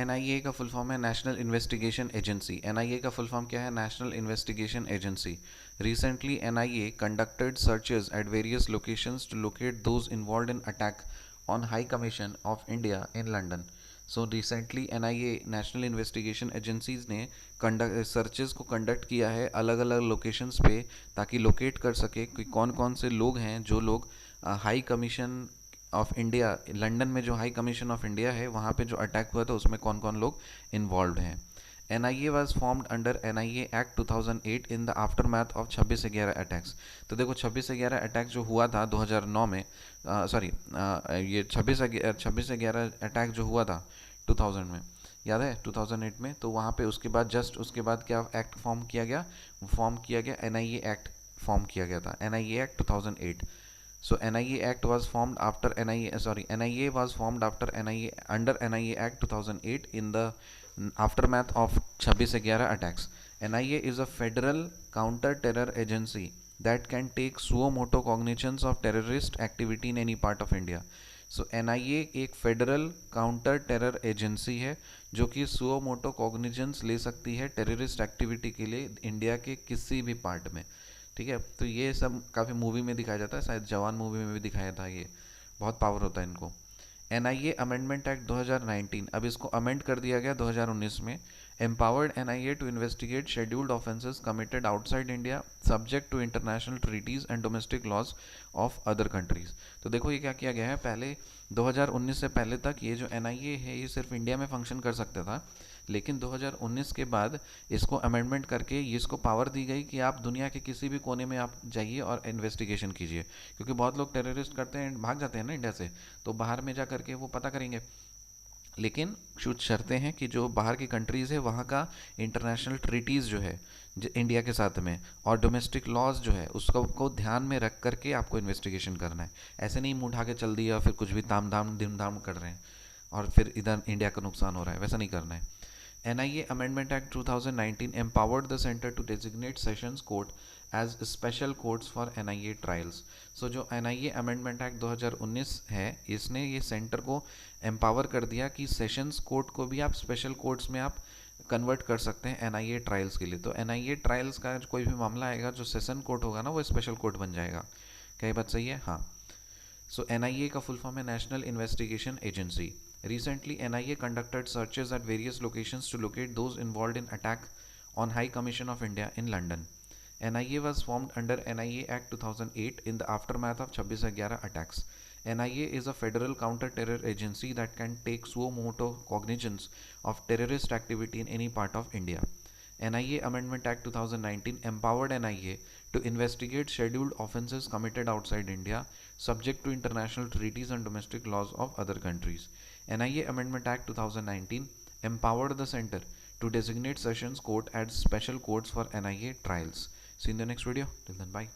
NIA का full form है national investigation agency. NIA का फुल फॉर्म क्या है? National investigation agency. Recently NIA conducted searches at various locations to locate those involve in attack on high commission of India in London. So recently NIA national investigation agencies ने searches को conduct किया है अलग अलग locations पे, ताकि locate कर सके कि कौन कौन से लोग हैं जो लोग high commission of India, London में जो हाई कमीशन ऑफ इंडिया है वहाँ पे जो अटैक हुआ था उसमें कौन कौन लोग इन्वॉल्व हैं। NIA was formed under NIA act 2008 in the after math of 26/11 attacks. तो देखो 26/11 अटैक जो हुआ था 2009 में, सॉरी ये 26/11 अटैक जो हुआ था 2000 में, याद है 2008 में, तो वहाँ पे उसके बाद जस्ट उसके बाद क्या एक्ट फॉर्म किया गया? फॉर्म किया गया एनआईए एक्ट फॉर्म किया गया था, NIA act 2008। So NIA Act was formed after NIA was formed after NIA under NIA Act 2008 in the aftermath of 26/11 attacks. NIA is a federal counter-terror agency that can take suo motu cognizance of terrorist activity in any part of India. So NIA एक federal counter terror agency है जो कि suo motu cognizance ले सकती है terrorist activity के लिए India के किसी भी पार्ट में। ठीक है, तो ये सब काफ़ी मूवी में दिखाया जाता है, शायद जवान मूवी में भी दिखाया था, ये बहुत पावर होता है इनको। एनआईए अमेंडमेंट एक्ट 2019, अब इसको अमेंड कर दिया गया 2019 में। Empowered NIA to investigate scheduled offences committed outside India subject to international treaties and domestic laws of other countries. तो देखो ये क्या किया गया है, पहले 2019 से पहले तक ये जो एनआईए है ये सिर्फ इंडिया में फंक्शन कर सकता था, लेकिन 2019 के बाद इसको अमेंडमेंट करके ये इसको पावर दी गई कि आप दुनिया के किसी भी कोने में आप जाइए और इन्वेस्टिगेशन कीजिए, क्योंकि बहुत लोग टेररिस्ट करते हैं, भाग जाते हैं ना इंडिया से, तो बाहर में जा करके वो पता करेंगे। लेकिन कुछ शर्तें हैं कि जो बाहर की कंट्रीज़ है वहाँ का इंटरनेशनल ट्रीटीज़ जो है इंडिया के साथ में, और डोमेस्टिक लॉज जो है उसको को ध्यान में रख करके आपको इन्वेस्टिगेशन करना है। ऐसे नहीं मुँह उठा के चल दिया फिर कुछ भी ताम धाम दिम धाम कर रहे हैं और फिर इधर इंडिया का नुकसान हो रहा है, वैसा नहीं करना है। NIA Amendment Act 2019 empowered the center to designate Sessions Court as special courts for NIA trials. So जो NIA Amendment Act 2019 है इसने ये सेंटर को एम्पावर कर दिया कि सेशंस कोर्ट को भी आप स्पेशल कोर्ट्स में आप कन्वर्ट कर सकते हैं NIA ट्रायल्स के लिए। तो NIA ट्रायल्स का कोई भी मामला आएगा जो सेशन कोर्ट होगा ना वो स्पेशल कोर्ट बन जाएगा। क्या ये बात सही है? हाँ। सो NIA का फुल फॉर्म है national investigation agency. Recently, NIA conducted searches at various locations to locate those involved in attack on High Commission of India in London. NIA was formed under NIA Act 2008 in the aftermath of 26/11 attacks. NIA is a federal counter-terror agency that can take suo motu cognizance of terrorist activity in any part of India. NIA Amendment Act 2019 empowered NIA to investigate scheduled offences committed outside India, subject to international treaties and domestic laws of other countries. NIA Amendment Act 2019 empowered the Center to designate Sessions Court as special courts for NIA trials. See you in the next video. Till then, bye.